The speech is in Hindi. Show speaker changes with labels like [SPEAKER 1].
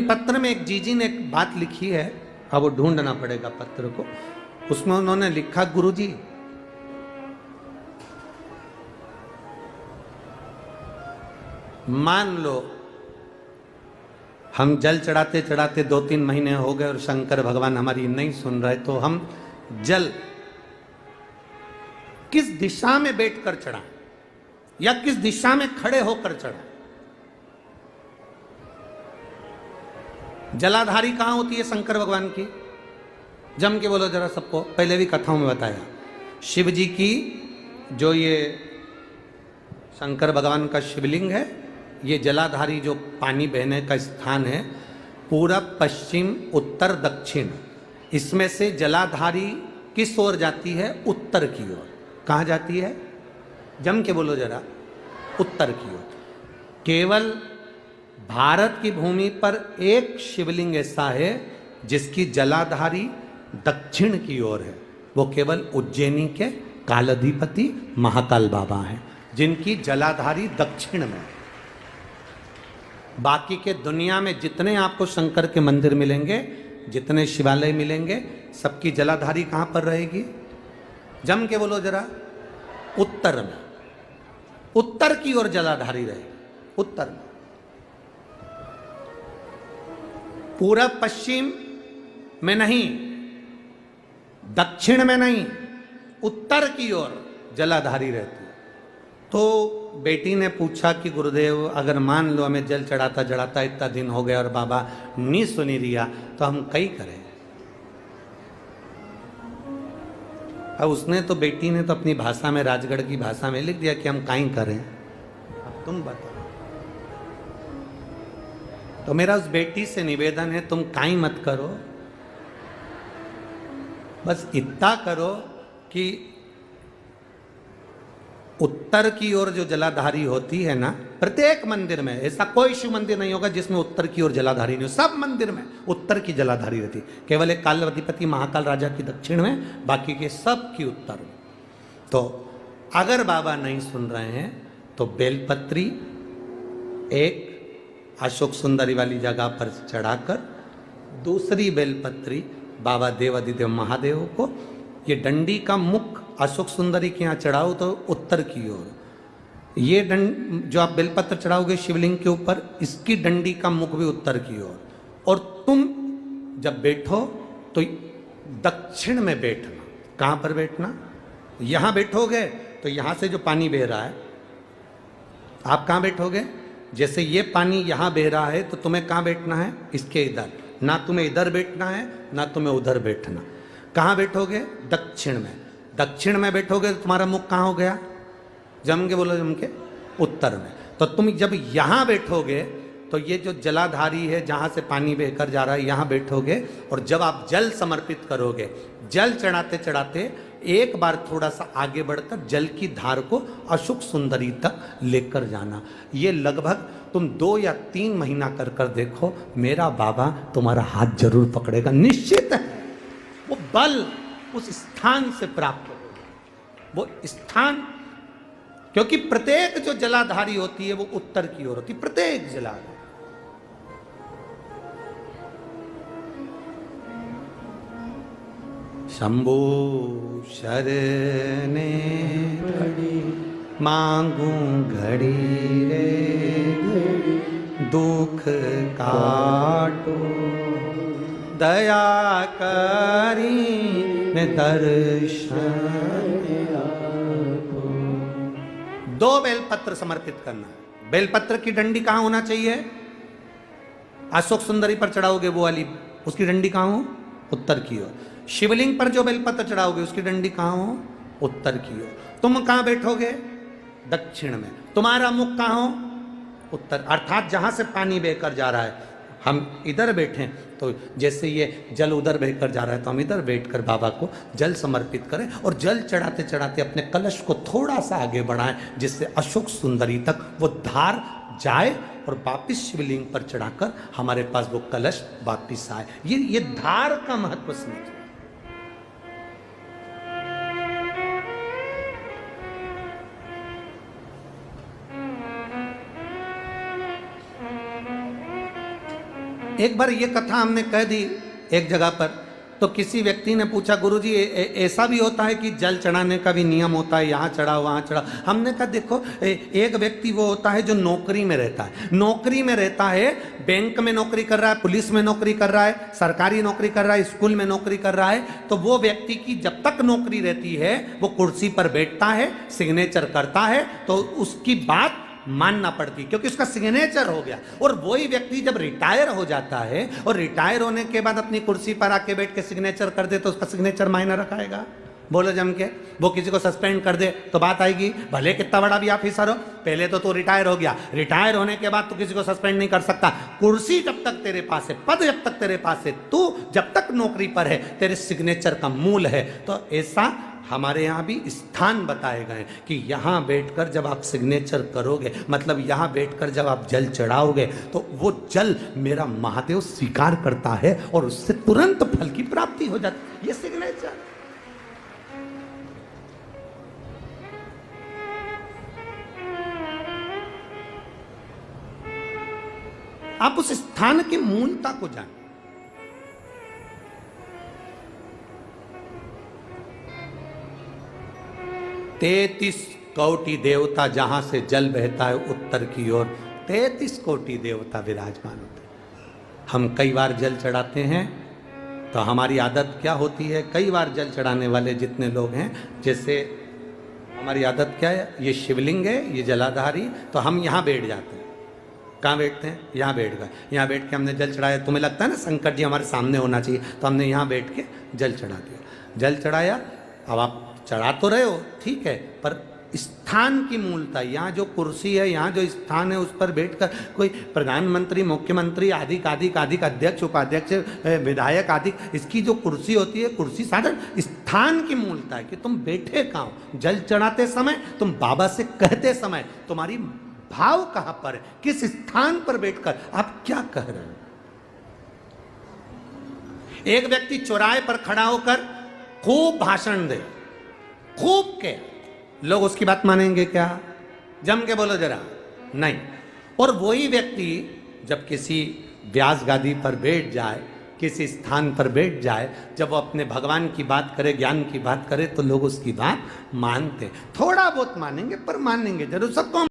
[SPEAKER 1] पत्र में एक जीजी ने एक बात लिखी है, अब वो ढूंढना पड़ेगा पत्र को। उसमें उन्होंने लिखा, गुरुजी मान लो हम जल चढ़ाते चढ़ाते 2-3 महीने हो गए और शंकर भगवान हमारी नहीं सुन रहे, तो हम जल किस दिशा में बैठकर चढ़ाएं या किस दिशा में खड़े होकर चढ़ाएं? जलाधारी कहां होती है शंकर भगवान की? जम के बोलो जरा सबको, पहले भी कथाओं में बताया। शिव जी की जो ये शंकर भगवान का शिवलिंग है, ये जलाधारी जो पानी बहने का स्थान है, पूरब पश्चिम उत्तर दक्षिण, इसमें से जलाधारी किस ओर जाती है? उत्तर की ओर। कहां जाती है? जम के बोलो जरा, उत्तर की ओर। केवल भारत की भूमि पर एक शिवलिंग ऐसा है जिसकी जलाधारी दक्षिण की ओर है, वो केवल उज्जैनी के कालाधिपति महाकाल बाबा हैं, जिनकी जलाधारी दक्षिण में। बाकी के दुनिया में जितने आपको शंकर के मंदिर मिलेंगे, जितने शिवालय मिलेंगे, सबकी जलाधारी कहां पर रहेगी? जम के बोलो जरा, उत्तर में। उत्तर की ओर जलाधारी रहेगी, उत्तर में। पूरब पश्चिम में नहीं, दक्षिण में नहीं, उत्तर की ओर जलाधारी रहती है। तो बेटी ने पूछा कि गुरुदेव अगर मान लो हमें जल चढ़ाता चढ़ाता इतना दिन हो गया और बाबा नहीं सुनी रिया, तो हम कई करें? अब उसने तो, बेटी ने तो अपनी भाषा में, राजगढ़ की भाषा में लिख दिया कि हम काई करें। अब तुम बताओ। तो मेरा उस बेटी से निवेदन है, तुम काई मत करो, बस इतना करो कि उत्तर की ओर जो जलाधारी होती है ना, प्रत्येक मंदिर में, ऐसा कोई शिव मंदिर नहीं होगा जिसमें उत्तर की ओर जलाधारी नहीं हो। सब मंदिर में उत्तर की जलाधारी रहती, केवल एक कालाधिपति महाकाल राजा की दक्षिण में, बाकी के सब की उत्तर में। तो अगर बाबा नहीं सुन रहे हैं तो बेलपत्री एक अशोक सुंदरी वाली जगह पर चढ़ाकर, दूसरी बेलपत्री बाबा देवादिदेव महादेव को, ये डंडी का मुख अशोक सुंदरी के यहाँ चढ़ाओ तो उत्तर की ओर। ये जो आप बेलपत्र चढ़ाओगे शिवलिंग के ऊपर, इसकी डंडी का मुख भी उत्तर की ओर। और तुम जब बैठो तो दक्षिण में बैठना। कहाँ पर बैठना? यहाँ बैठोगे तो यहाँ से जो पानी बह रहा है, आप कहाँ बैठोगे? जैसे ये पानी यहाँ बह रहा है तो तुम्हें कहाँ बैठना है? इसके इधर। ना तुम्हें इधर बैठना है ना तुम्हें उधर बैठना। कहाँ बैठोगे? दक्षिण में। दक्षिण में बैठोगे तो तुम्हारा मुख कहाँ हो गया? जम के बोलो, जम के उत्तर में। तो तुम जब यहाँ बैठोगे तो ये जो जलाधारी है जहाँ से पानी बहकर जा रहा है, यहाँ बैठोगे। और जब आप जल समर्पित करोगे, जल चढ़ाते चढ़ाते एक बार थोड़ा सा आगे बढ़कर जल की धार को अशोक सुंदरी तक लेकर जाना। ये लगभग तुम 2 या 3 महीना कर कर देखो, मेरा बाबा तुम्हारा हाथ जरूर पकड़ेगा, निश्चित है। वो बल उस स्थान से प्राप्त होगा, वो स्थान, क्योंकि प्रत्येक जो जलाधारी होती है वो उत्तर की ओर होती है, प्रत्येक जलाधारी। शंभो शरणे घड़ी मांगू घड़ी रे, दुख काटो दया करी ने दर्शन। 2 बेलपत्र समर्पित करना। बेलपत्र की डंडी कहां होना चाहिए? अशोक सुंदरी पर चढ़ाओगे वो वाली, उसकी डंडी कहां हो? उत्तर की ओर। शिवलिंग पर जो बेलपत्र चढ़ाओगे उसकी डंडी कहां हो? उत्तर की ओर। तुम कहां बैठोगे? दक्षिण में। तुम्हारा मुख कहां हो? उत्तर। अर्थात जहां से पानी बहकर जा रहा है, हम इधर बैठे तो जैसे ये जल उधर बहकर जा रहा है तो हम इधर बैठकर बाबा को जल समर्पित करें। और जल चढ़ाते चढ़ाते अपने कलश को थोड़ा सा आगे बढ़ाएं, जिससे अशोक सुंदरी तक वो धार जाए और वापिस शिवलिंग पर चढ़ाकर हमारे पास वो कलश वापिस आए। ये धार का महत्व समझिए। एक बार ये कथा हमने कह दी एक जगह पर, तो किसी व्यक्ति ने पूछा, गुरुजी ऐसा भी होता है कि जल चढ़ाने का भी नियम होता है, यहाँ चढ़ाओ वहाँ चढ़ाओ? हमने कहा देखो, एक व्यक्ति वो होता है जो नौकरी में रहता है, नौकरी में रहता है, बैंक में नौकरी कर रहा है, पुलिस में नौकरी कर रहा है, सरकारी नौकरी कर रहा है, स्कूल में नौकरी कर रहा है, तो वो व्यक्ति की जब तक नौकरी रहती है वो कुर्सी पर बैठता है, सिग्नेचर करता है, तो उसकी बात मानना पड़ती, क्योंकि उसका सिग्नेचर हो गया। और वही व्यक्ति जब रिटायर हो जाता है और रिटायर होने के बाद अपनी कुर्सी पर आके बैठ के सिग्नेचर कर दे, तो उसका सिग्नेचर मायना रखाएगा? बोलो जम के। वो किसी को सस्पेंड कर दे तो बात आएगी, भले कितना बड़ा भी ऑफिसर हो, पहले तो तू रिटायर हो गया, रिटायर होने के बाद तू किसी को सस्पेंड नहीं कर सकता। कुर्सी जब तक तेरे पास है, पद जब तक तेरे पास है, तू जब तक नौकरी पर है, तेरे सिग्नेचर का मूल है। तो ऐसा हमारे यहाँ भी स्थान बताए गए कि यहाँ बैठकर जब आप सिग्नेचर करोगे, मतलब यहाँ बैठकर जब आप जल चढ़ाओगे, तो वो जल मेरा महादेव स्वीकार करता है और उससे तुरंत फल की प्राप्ति हो जाती है। ये सिग्नेचर। आप उस स्थान की मूलता को जानें। तैतीस कोटि देवता, जहां से जल बहता है उत्तर की ओर, 33 कोटि देवता विराजमान होते हैं। हम कई बार जल चढ़ाते हैं, तो हमारी आदत क्या होती है, कई बार जल चढ़ाने वाले जितने लोग हैं, जैसे हमारी आदत क्या है, ये शिवलिंग है, ये जलाधारी, तो हम यहाँ बैठ जाते हैं। कहाँ बैठते हैं? यहाँ बैठ गए, यहाँ बैठ के हमने जल चढ़ाया। तुम्हें लगता है ना शंकर जी हमारे सामने होना चाहिए, तो हमने यहाँ बैठ के जल चढ़ा दिया। जल चढ़ाया, अब आप चढ़ा तो रहे हो, ठीक है, पर स्थान की मूलता, यहाँ जो कुर्सी है, यहाँ जो स्थान है, उस पर बैठकर कोई प्रधानमंत्री, मुख्यमंत्री, आदि अध्यक्ष, उपाध्यक्ष, विधायक आदि, इसकी जो कुर्सी होती है, कुर्सी साधारण स्थान की मूलता है कि तुम बैठे कहाँ हो। जल चढ़ाते समय, तुम बाबा से कहते समय, तुम्हारी भाव कहाँ पर है, किस स्थान पर बैठकर आप क्या कह रहे हो। एक व्यक्ति चौराहे पर खड़ा होकर खूब भाषण दे, खूब के, लोग उसकी बात मानेंगे क्या? जम के बोलो जरा, नहीं। और वही व्यक्ति जब किसी व्यास गादी पर बैठ जाए, किसी स्थान पर बैठ जाए, जब वो अपने भगवान की बात करे, ज्ञान की बात करे, तो लोग उसकी बात मानते, थोड़ा बहुत मानेंगे पर मानेंगे जरूर। सबको